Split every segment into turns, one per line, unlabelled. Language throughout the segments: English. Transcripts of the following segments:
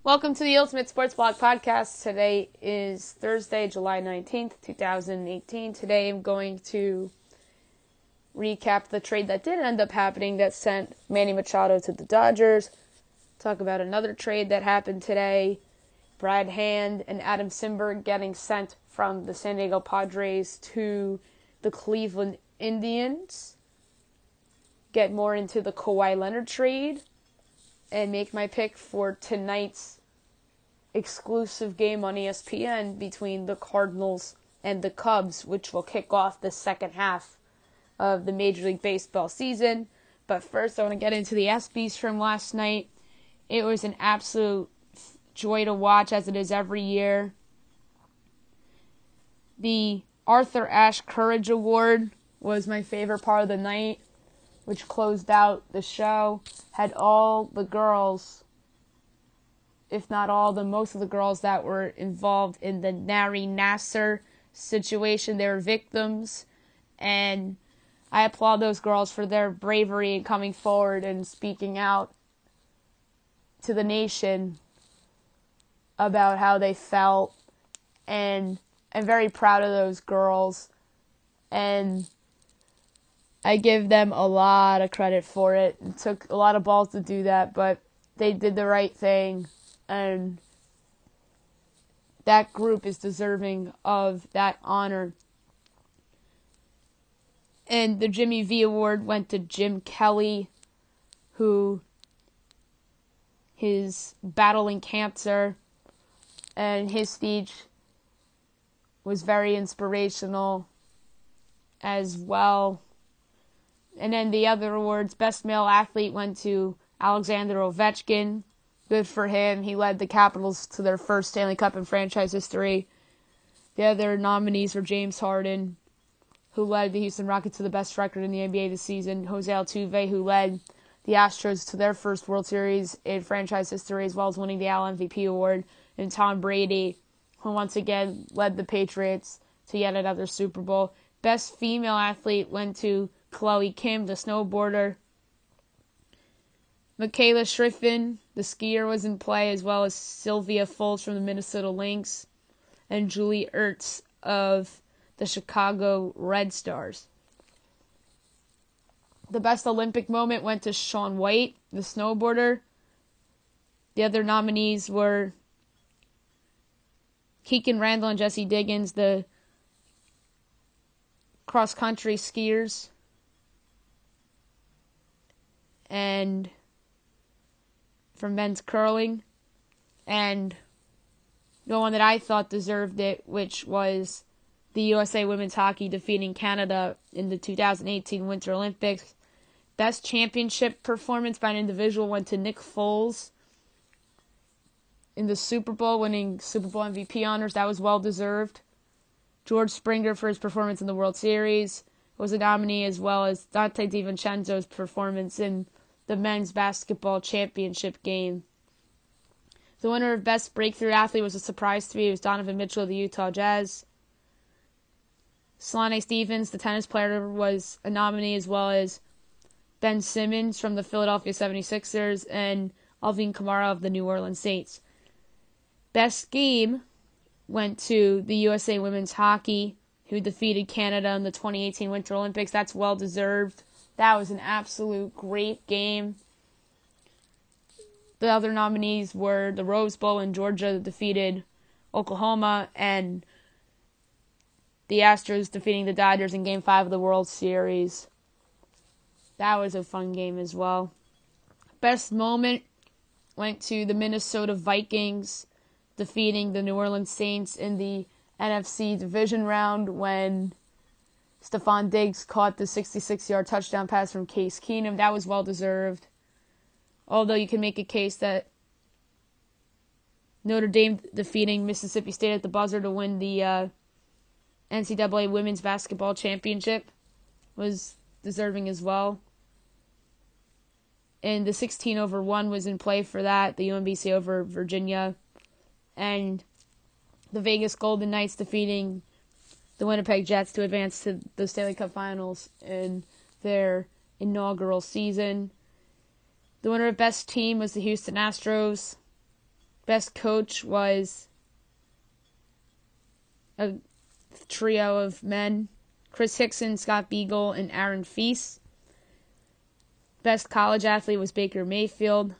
Welcome to the Ultimate Sports Blog Podcast. Today is Thursday, July 19th, 2018. Today I'm going to recap the trade that did end up happening that sent Manny Machado to the Dodgers. Talk about another trade that happened today. Brad Hand and Adam Simberg getting sent from the San Diego Padres to the Cleveland Indians. Get more into the Kawhi Leonard trade. And make my pick for tonight's exclusive game on ESPN between the Cardinals and the Cubs, which will kick off the second half of the Major League Baseball season. But first, I want to get into the ESPYs from last night. It was an absolute joy to watch, as it is every year. The Arthur Ashe Courage Award was my favorite part of the night, which closed out the show. Had all the girls, if not all, most of the girls that were involved in the Nari Nasser situation. They were victims, and I applaud those girls for their bravery in coming forward and speaking out to the nation about how they felt, and I'm very proud of those girls, and I give them a lot of credit for it. It took a lot of balls to do that, but they did the right thing, and that group is deserving of that honor. And the Jimmy V Award went to Jim Kelly, who is battling cancer, and his speech was very inspirational as well. And then the other awards, Best Male Athlete went to Alexander Ovechkin. Good for him. He led the Capitals to their first Stanley Cup in franchise history. The other nominees were James Harden, who led the Houston Rockets to the best record in the NBA this season. Jose Altuve, who led the Astros to their first World Series in franchise history, as well as winning the AL MVP award. And Tom Brady, who once again led the Patriots to yet another Super Bowl. Best Female Athlete went to Chloe Kim, the snowboarder. Michaela Schriffen, the skier, was in play, as well as Sylvia Fultz from the Minnesota Lynx and Julie Ertz of the Chicago Red Stars. The best Olympic moment went to Shaun White, the snowboarder. The other nominees were Keegan Randall and Jesse Diggins, the cross-country skiers. And from men's curling, and the one that I thought deserved it, which was the USA women's hockey defeating Canada in the 2018 Winter Olympics. Best championship performance by an individual went to Nick Foles in the Super Bowl, winning Super Bowl MVP honors. That was well deserved. George Springer, for his performance in the World Series, was a nominee, as well as Dante DiVincenzo's performance in the men's basketball championship game. The winner of Best Breakthrough Athlete was a surprise to me. It was Donovan Mitchell of the Utah Jazz. Slane Stevens, the tennis player, was a nominee, as well as Ben Simmons from the Philadelphia 76ers and Alvin Kamara of the New Orleans Saints. Best game went to the USA women's hockey, who defeated Canada in the 2018 Winter Olympics. That's well deserved. That was an absolute great game. The other nominees were the Rose Bowl in Georgia defeated Oklahoma, and the Astros defeating the Dodgers in Game 5 of the World Series. That was a fun game as well. Best moment went to the Minnesota Vikings defeating the New Orleans Saints in the NFC division round when Stephon Diggs caught the 66-yard touchdown pass from Case Keenum. That was well deserved. Although you can make a case that Notre Dame defeating Mississippi State at the buzzer to win the NCAA Women's Basketball Championship was deserving as well. And the 16-1 was in play for that, the UMBC over Virginia. And the Vegas Golden Knights defeating the Winnipeg Jets to advance to the Stanley Cup Finals in their inaugural season. The winner of Best Team was the Houston Astros Best coach was a trio of men: Chris Hickson, Scott Beagle, and Aaron Feast. Best college athlete was Baker Mayfield.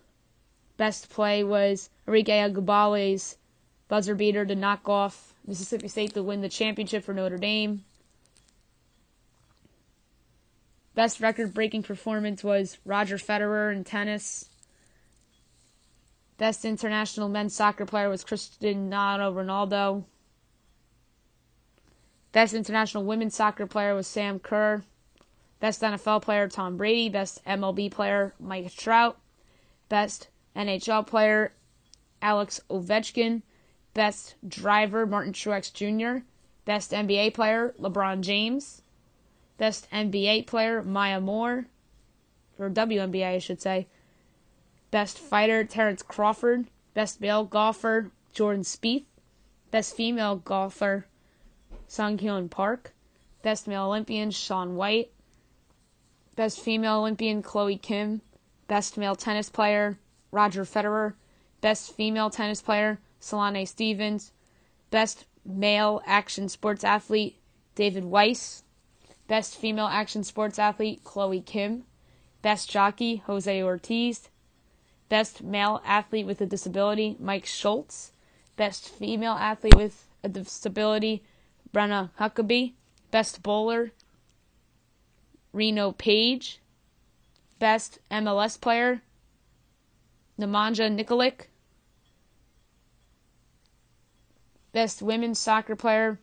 Best play was Enrique Agubale's buzzer beater to knock off Mississippi State to win the championship for Notre Dame. Best record-breaking performance was Roger Federer in tennis. Best international men's soccer player was Cristiano Ronaldo. Best international women's soccer player was Sam Kerr. Best NFL player, Tom Brady. Best MLB player, Mike Trout. Best NHL player, Alex Ovechkin. Best driver, Martin Truex Jr. Best NBA player, LeBron James. Best NBA player, Maya Moore. Or WNBA, I should say. Best fighter, Terrence Crawford. Best male golfer, Jordan Spieth. Best female golfer, Sung Hyun Park. Best male Olympian, Shaun White. Best female Olympian, Chloe Kim. Best male tennis player, Roger Federer. Best female tennis player, Solane Stevens. Best male action sports athlete, David Weiss. Best female action sports athlete, Chloe Kim. Best jockey, Jose Ortiz. Best male athlete with a disability, Mike Schultz. Best female athlete with a disability, Brenna Huckabee. Best bowler, Reno Page. Best MLS player, Nemanja Nikolic. Best women's soccer player,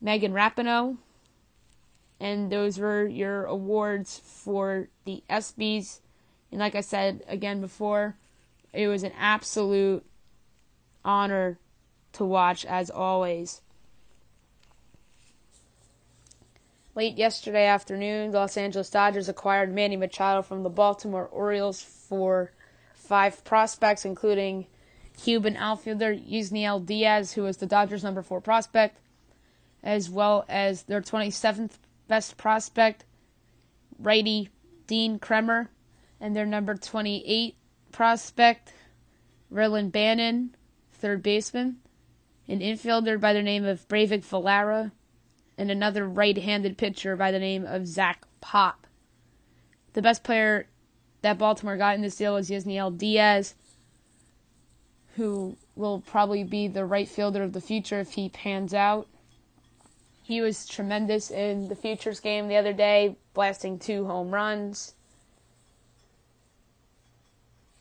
Megan Rapinoe. And those were your awards for the ESPYs. And like I said again before, it was an absolute honor to watch as always. Late yesterday afternoon, the Los Angeles Dodgers acquired Manny Machado from the Baltimore Orioles for 5 prospects, including Cuban outfielder Yusniel Diaz, who was the Dodgers' number 4 prospect, as well as their 27th best prospect, righty Dean Kremer, and their number 28 prospect, Rylan Bannon, third baseman, an infielder by the name of Breivik Valara, and another right-handed pitcher by the name of Zach Pop. The best player that Baltimore got in this deal was Yusniel Diaz, who will probably be the right fielder of the future if he pans out. He was tremendous in the Futures game the other day, blasting 2 home runs.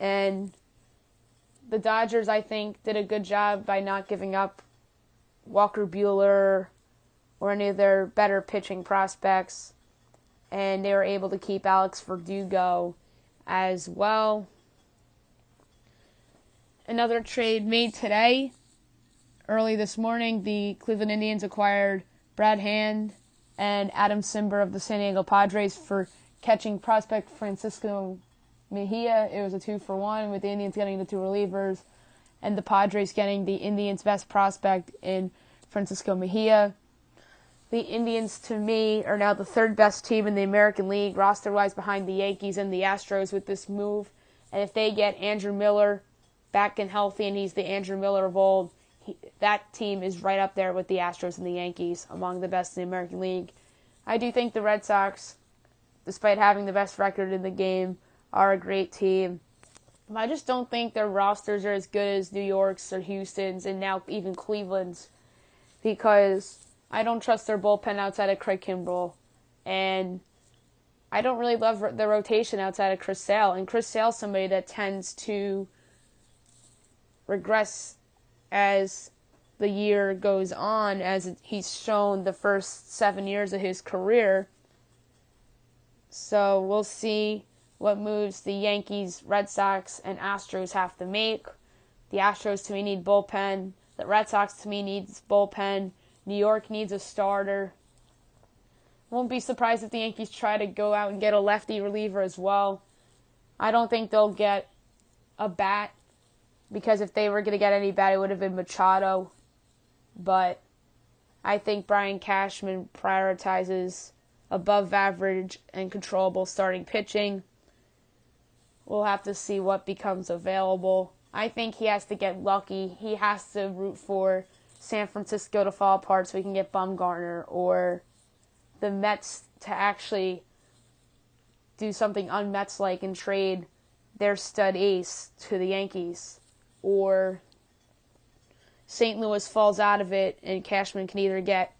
And the Dodgers, I think, did a good job by not giving up Walker Buehler or any of their better pitching prospects. And they were able to keep Alex Verdugo as well. Another trade made today. Early this morning, the Cleveland Indians acquired Brad Hand and Adam Simber of the San Diego Padres for catching prospect Francisco Mejia. It was a 2-for-1 with the Indians getting the 2 relievers and the Padres getting the Indians' best prospect in Francisco Mejia. The Indians, to me, are now the 3rd best team in the American League, roster-wise, behind the Yankees and the Astros with this move. And if they get Andrew Miller back and healthy, and he's the Andrew Miller of old, that team is right up there with the Astros and the Yankees, among the best in the American League. I do think the Red Sox, despite having the best record in the game, are a great team. I just don't think their rosters are as good as New York's or Houston's and now even Cleveland's, because I don't trust their bullpen outside of Craig Kimbrell, and I don't really love the rotation outside of Chris Sale. And Chris Sale's somebody that tends to regress as the year goes on, as he's shown the first 7 years of his career. So we'll see what moves the Yankees, Red Sox, and Astros have to make. The Astros, to me, need bullpen. The Red Sox, to me, needs bullpen. New York needs a starter. Won't be surprised if the Yankees try to go out and get a lefty reliever as well. I don't think they'll get a bat, because if they were going to get any bat, it would have been Machado. But I think Brian Cashman prioritizes above average and controllable starting pitching. We'll have to see what becomes available. I think he has to get lucky. He has to root for San Francisco to fall apart so he can get Bumgarner, or the Mets to actually do something un-Mets-like and trade their stud ace to the Yankees, or St. Louis falls out of it and Cashman can either get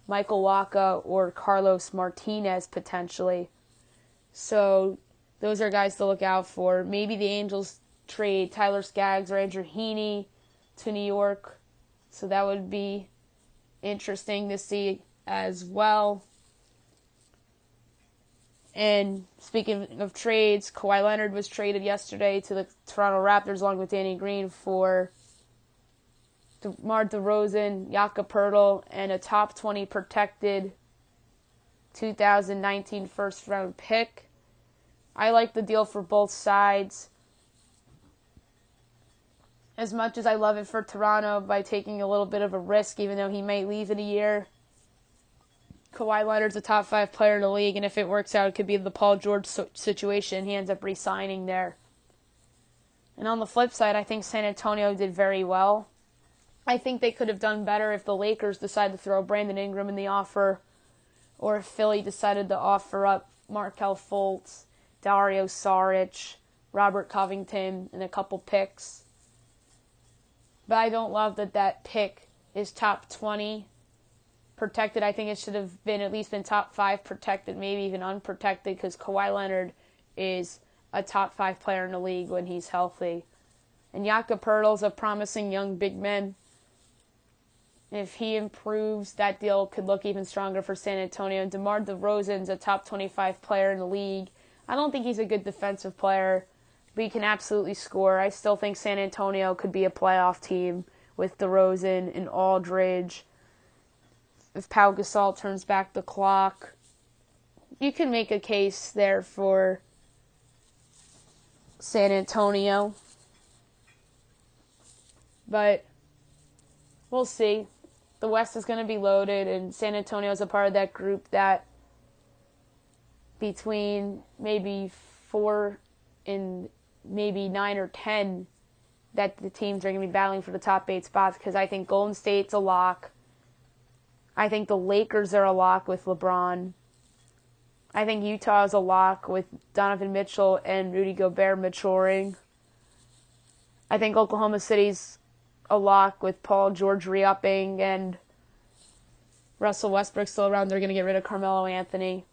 Michael Wacha or Carlos Martinez potentially. So those are guys to look out for. Maybe the Angels trade Tyler Skaggs or Andrew Heaney to New York. So that would be interesting to see as well. And speaking of trades, Kawhi Leonard was traded yesterday to the Toronto Raptors along with Danny Green for DeMar DeRozan, Jakob Poeltl, and a top 20 protected 2019 first-round pick. I like the deal for both sides. As much as I love it for Toronto by taking a little bit of a risk, even though he might leave in a year, Kawhi Leonard's a top 5 player in the league, and if it works out, it could be the Paul George situation. He ends up re-signing there. And on the flip side, I think San Antonio did very well. I think they could have done better if the Lakers decided to throw Brandon Ingram in the offer, or if Philly decided to offer up Markelle Fultz, Dario Saric, Robert Covington, and a couple picks. But I don't love that pick is top 20 protected. I think it should have been at least been top 5 protected, maybe even unprotected, because Kawhi Leonard is a top 5 player in the league when he's healthy. And Jakob Poeltl's a promising young big man. If he improves, that deal could look even stronger for San Antonio. And DeMar DeRozan's a top 25 player in the league. I don't think he's a good defensive player, but he can absolutely score. I still think San Antonio could be a playoff team with DeRozan and Aldridge. If Pau Gasol turns back the clock, you can make a case there for San Antonio. But we'll see. The West is going to be loaded, and San Antonio is a part of that group that between maybe 4 and maybe 9 or 10 that the teams are going to be battling for the top 8 spots, because I think Golden State's a lock. I think the Lakers are a lock with LeBron. I think Utah is a lock with Donovan Mitchell and Rudy Gobert maturing. I think Oklahoma City's a lock with Paul George re-upping and Russell Westbrook still around. They're going to get rid of Carmelo Anthony.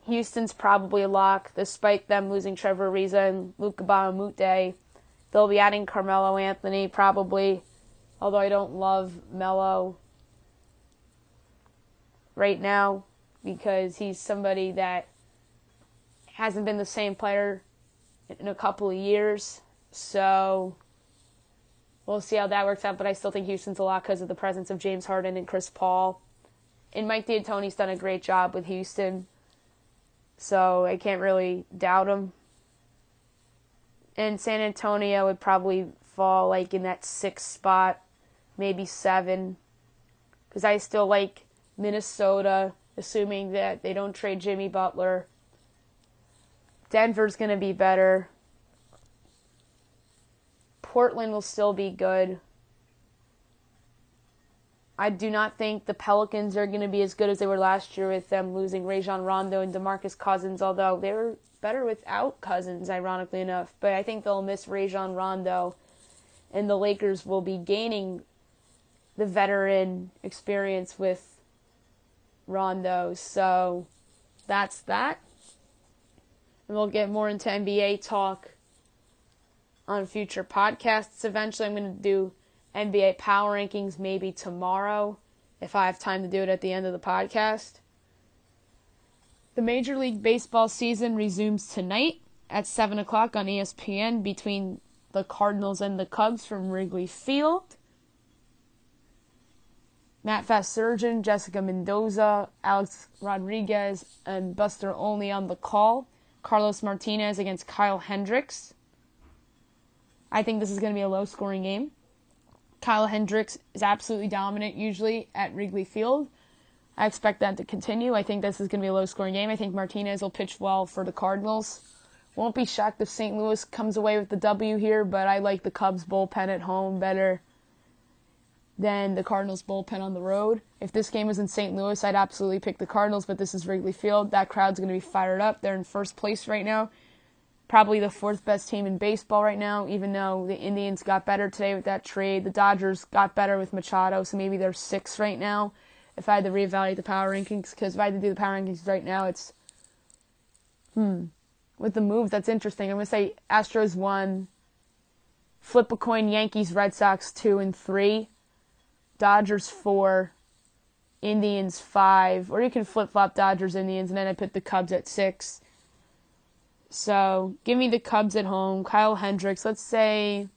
Houston's probably a lock, despite them losing Trevor Ariza and Luka Bahamute. They'll be adding Carmelo Anthony probably, although I don't love Melo right now because he's somebody that hasn't been the same player in a couple of years. So we'll see how that works out, but I still think Houston's a lot because of the presence of James Harden and Chris Paul. And Mike D'Antoni's done a great job with Houston, so I can't really doubt him. And San Antonio would probably fall like in that 6th spot, maybe 7, because I still like Minnesota, assuming that they don't trade Jimmy Butler. Denver's going to be better. Portland will still be good. I do not think the Pelicans are going to be as good as they were last year with them losing Rajon Rondo and DeMarcus Cousins, although they were better without Cousins, ironically enough. But I think they'll miss Rajon Rondo, and the Lakers will be gaining the veteran experience with Rondo. So that's that. And we'll get more into NBA talk on future podcasts. Eventually, I'm going to do NBA Power Rankings maybe tomorrow, if I have time to do it at the end of the podcast. The Major League Baseball season resumes tonight at 7 o'clock on ESPN between the Cardinals and the Cubs from Wrigley Field. Matt Vasgersian, Jessica Mendoza, Alex Rodriguez, and Buster Olney on the call. Carlos Martinez against Kyle Hendricks. I think this is going to be a low-scoring game. Kyle Hendricks is absolutely dominant usually at Wrigley Field. I expect that to continue. I think this is going to be a low-scoring game. I think Martinez will pitch well for the Cardinals. Won't be shocked if St. Louis comes away with the W here, but I like the Cubs bullpen at home better than the Cardinals bullpen on the road. If this game was in St. Louis, I'd absolutely pick the Cardinals, but this is Wrigley Field. That crowd's going to be fired up. They're in first place right now. Probably the fourth best team in baseball right now, even though the Indians got better today with that trade. The Dodgers got better with Machado, so maybe they're sixth right now if I had to reevaluate the power rankings, because if I had to do the power rankings right now, it's, with the moves, that's interesting. I'm going to say Astros 1, flip a coin, Yankees, Red Sox 2 and 3, Dodgers 4, Indians 5, or you can flip-flop Dodgers, Indians, and then I put the Cubs at 6. So, give me the Cubs at home. Kyle Hendricks, let's say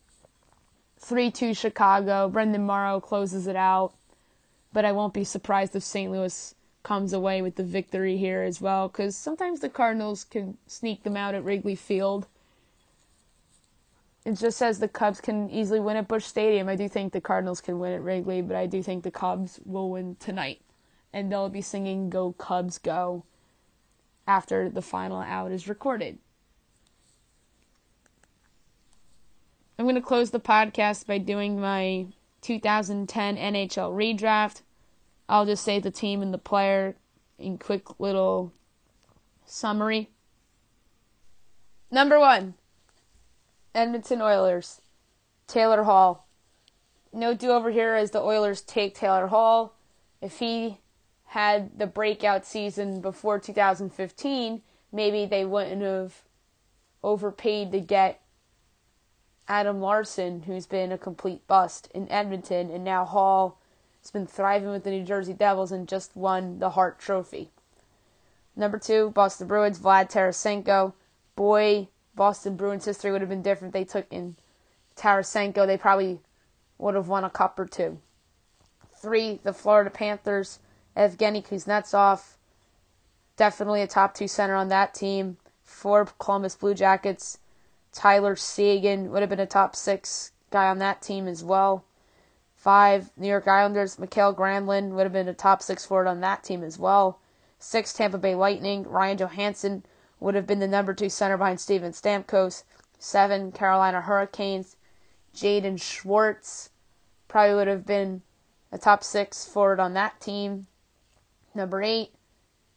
3-2 Chicago. Brendan Morrow closes it out. But I won't be surprised if St. Louis comes away with the victory here as well, because sometimes the Cardinals can sneak them out at Wrigley Field. It just says the Cubs can easily win at Busch Stadium. I do think the Cardinals can win at Wrigley, but I do think the Cubs will win tonight. And they'll be singing Go Cubs Go after the final out is recorded. I'm going to close the podcast by doing my 2010 NHL ReDraft. I'll just say the team and the player in quick little summary. Number 1, Edmonton Oilers, Taylor Hall. No do-over here as the Oilers take Taylor Hall. If he had the breakout season before 2015, maybe they wouldn't have overpaid to get Adam Larson, who's been a complete bust in Edmonton, and now Hall has been thriving with the New Jersey Devils and just won the Hart Trophy. Number 2, Boston Bruins, Vlad Tarasenko. Boy, Boston Bruins history would have been different. They took in Tarasenko. They probably would have won a cup or 2. 3, the Florida Panthers, Evgeny Kuznetsov. Definitely a top 2 center on that team. 4, Columbus Blue Jackets, Tyler Seguin would have been a top 6 guy on that team as well. 5, New York Islanders, Mikael Granlund would have been a top 6 forward on that team as well. 6, Tampa Bay Lightning, Ryan Johansson would have been the number 2 center behind Steven Stamkos. 7, Carolina Hurricanes, Jaden Schwartz probably would have been a top 6 forward on that team. Number 8,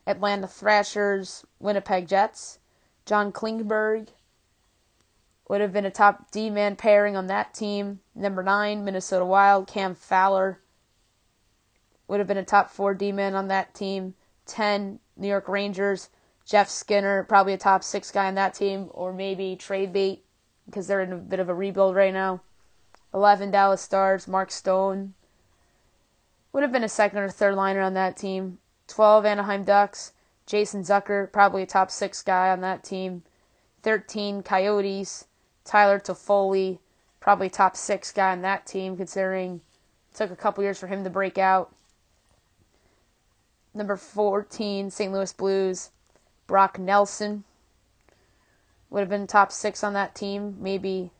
Atlanta Thrashers, Winnipeg Jets, John Klingberg would have been a top D-man pairing on that team. Number 9, Minnesota Wild, Cam Fowler would have been a top 4 D-man on that team. 10, New York Rangers, Jeff Skinner, probably a top 6 guy on that team, or maybe trade bait because they're in a bit of a rebuild right now. 11, Dallas Stars, Mark Stone would have been a second or third liner on that team. 12, Anaheim Ducks, Jason Zucker, probably a top 6 guy on that team. 13, Coyotes, Tyler Toffoli, probably top 6 guy on that team, considering it took a couple years for him to break out. Number 14, St. Louis Blues, Brock Nelson would have been top 6 on that team. Maybe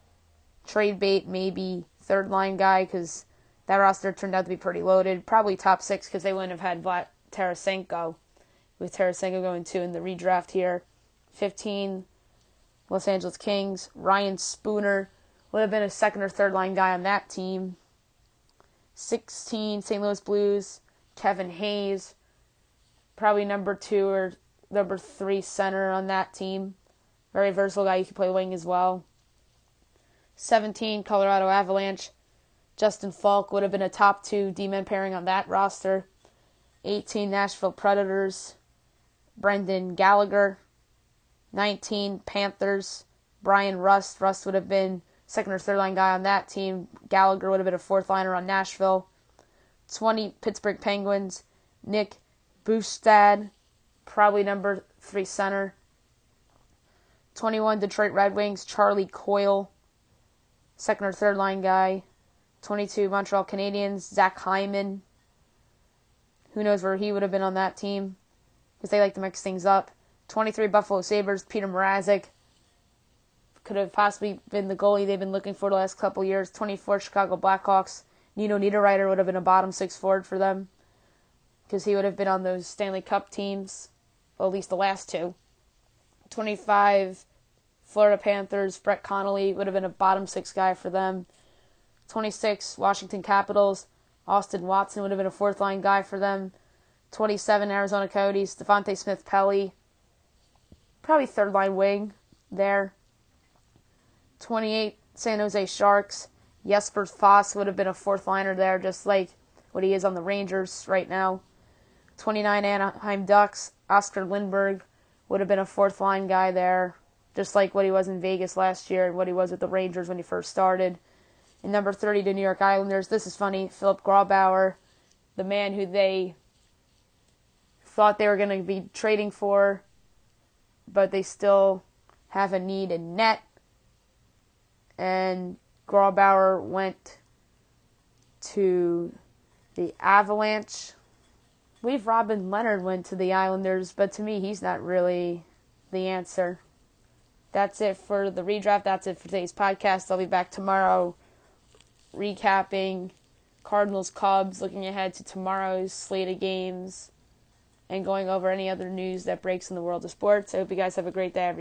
trade bait, maybe third line guy, because that roster turned out to be pretty loaded. Probably top 6 because they wouldn't have had Vlad Tarasenko, with Tarasenko going 2 in the redraft here. 15, Los Angeles Kings, Ryan Spooner would have been a second or third line guy on that team. 16, St. Louis Blues, Kevin Hayes, probably number 2 or number 3 center on that team. Very versatile guy, you can play wing as well. 17, Colorado Avalanche, Justin Falk would have been a top 2 D-man pairing on that roster. 18, Nashville Predators, Brendan Gallagher. 19, Panthers, Brian Rust. Rust would have been second or third line guy on that team. Gallagher would have been a fourth liner on Nashville. 20, Pittsburgh Penguins, Nick Bustad, probably number 3 center. 21, Detroit Red Wings, Charlie Coyle, second or third line guy. 22, Montreal Canadiens, Zach Hyman. Who knows where he would have been on that team, because they like to mix things up. 23, Buffalo Sabres, Peter Mrazek. Could have possibly been the goalie they've been looking for the last couple years. 24, Chicago Blackhawks, Nino Niederreiter would have been a bottom 6 forward for them, because he would have been on those Stanley Cup teams, well, at least the last 2. 25, Florida Panthers, Brett Connolly would have been a bottom 6 guy for them. 26, Washington Capitals, Austin Watson would have been a 4th line guy for them. 27, Arizona Coyotes, Devontae Smith-Pelly, probably 3rd line wing there. 28, San Jose Sharks, Jesper Foss would have been a 4th liner there, just like what he is on the Rangers right now. 29, Anaheim Ducks, Oscar Lindberg would have been a 4th line guy there, just like what he was in Vegas last year and what he was with the Rangers when he first started. And number 30, the New York Islanders, this is funny, Philip Grabauer, the man who they thought they were going to be trading for, but they still have a need in net. And Grabauer went to the Avalanche. I believe Robin Leonard went to the Islanders, but to me, he's not really the answer. That's it for the redraft. That's it for today's podcast. I'll be back tomorrow recapping Cardinals Cubs, looking ahead to tomorrow's slate of games, and going over any other news that breaks in the world of sports. I hope you guys have a great day, everybody.